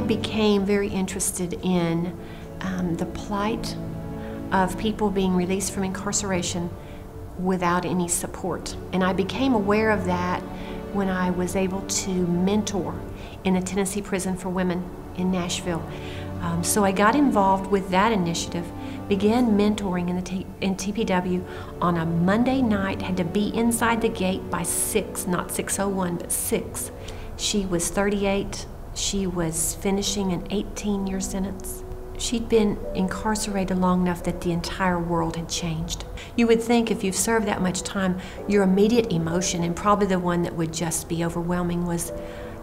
became very interested in the plight of people being released from incarceration without any support. And I became aware of that when I was able to mentor in a Tennessee prison for women in Nashville. So I got involved with that initiative, began mentoring in TPW on a Monday night, had to be inside the gate by 6, not 6:01, but 6. She was 38. She was finishing an 18-year sentence. She'd been incarcerated long enough that the entire world had changed. You would think if you've served that much time, your immediate emotion, and probably the one that would just be overwhelming, was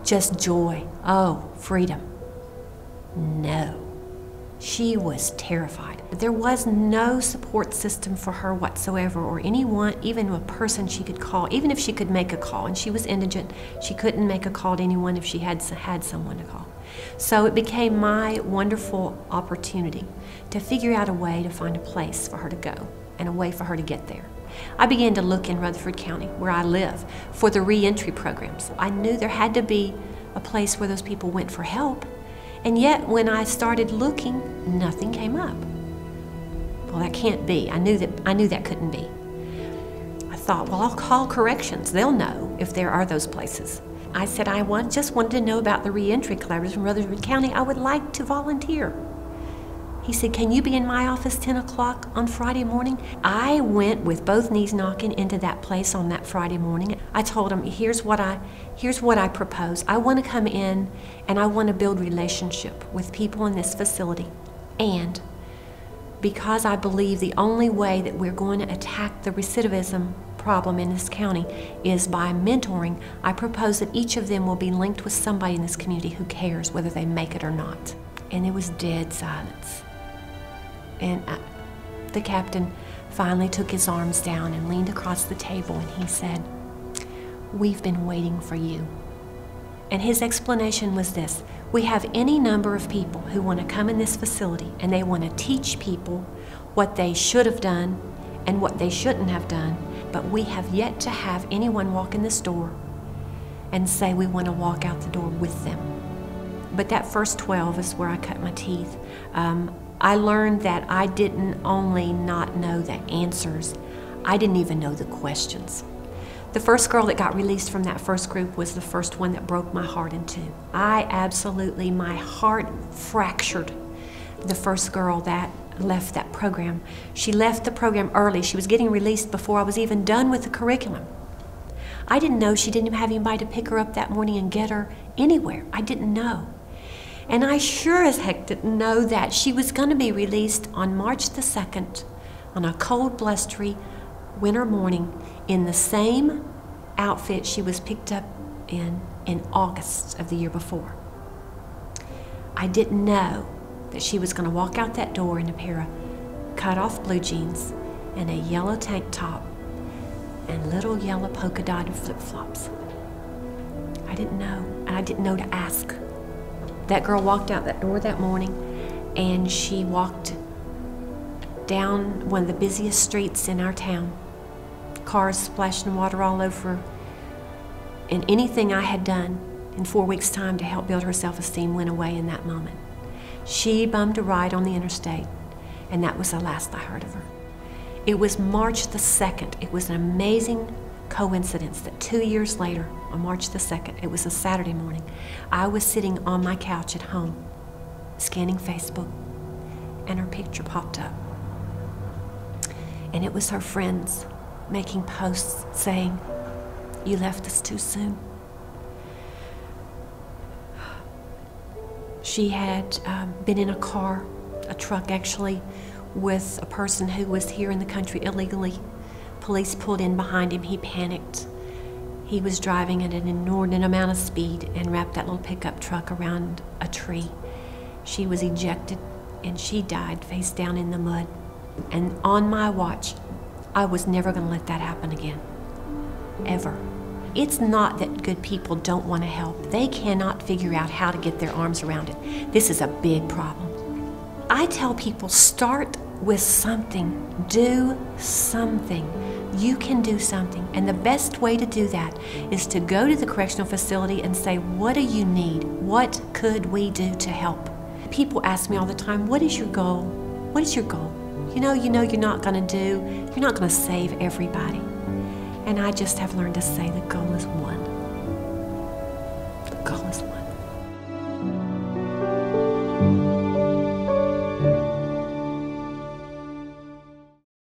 just joy. Oh, freedom. No. She was terrified. There was no support system for her whatsoever, or anyone, even a person she could call, even if she could make a call. And she was indigent. She couldn't make a call to anyone if she had someone to call. So it became my wonderful opportunity to figure out a way to find a place for her to go and a way for her to get there. I began to look in Rutherford County, where I live, for the reentry programs. I knew there had to be a place where those people went for help. And yet, when I started looking, nothing came up. Well, that can't be. I knew that couldn't be. I thought, well, I'll call Corrections. They'll know if there are those places. I said, just wanted to know about the reentry collaboratives in Rutherford County. I would like to volunteer. He said, can you be in my office 10 o'clock on Friday morning? I went with both knees knocking into that place on that Friday morning. I told him, here's what I propose. I want to come in and I want to build relationship with people in this facility. And because I believe the only way that we're going to attack the recidivism problem in this county is by mentoring, I propose that each of them will be linked with somebody in this community who cares whether they make it or not. And there was dead silence. And the captain finally took his arms down and leaned across the table, and he said, we've been waiting for you. And his explanation was this: we have any number of people who want to come in this facility and they want to teach people what they should have done and what they shouldn't have done, but we have yet to have anyone walk in this door and say we want to walk out the door with them. But that first 12 is where I cut my teeth. I learned that I didn't only not know the answers, I didn't even know the questions. The first girl that got released from that first group was the first one that broke my heart in two. My heart fractured. The first girl that left that program. She left the program early. She was getting released before I was even done with the curriculum. I didn't know she didn't have anybody to pick her up that morning and get her anywhere. I didn't know. And I sure as heck didn't know that she was going to be released on March the 2nd on a cold, blustery winter morning in the same outfit she was picked up in August of the year before. I didn't know that she was going to walk out that door in a pair of cut-off blue jeans and a yellow tank top and little yellow polka-dotted flip-flops. I didn't know, and I didn't know to ask. That girl walked out that door that morning, and she walked down one of the busiest streets in our town. Cars splashing water all over, and anything I had done in 4 weeks' time to help build her self-esteem went away in that moment. She bummed a ride on the interstate, and that was the last I heard of her. It was March the 2nd. It was an amazing coincidence that 2 years later, on March the 2nd, it was a Saturday morning, I was sitting on my couch at home, scanning Facebook, and her picture popped up. And it was her friends making posts saying, "You left us too soon." She had been in a car, a truck actually, with a person who was here in the country illegally. Police pulled in behind him. He panicked. He was driving at an inordinate amount of speed and wrapped that little pickup truck around a tree. She was ejected and she died face down in the mud. And on my watch, I was never going to let that happen again. Ever. It's not that good people don't want to help. They cannot figure out how to get their arms around it. This is a big problem. I tell people, start with something. Do something. You can do something. And the best way to do that is to go to the correctional facility and say, what do you need? What could we do to help? People ask me all the time, what is your goal? What is your goal? You know you're not going to save everybody. And I just have learned to say the goal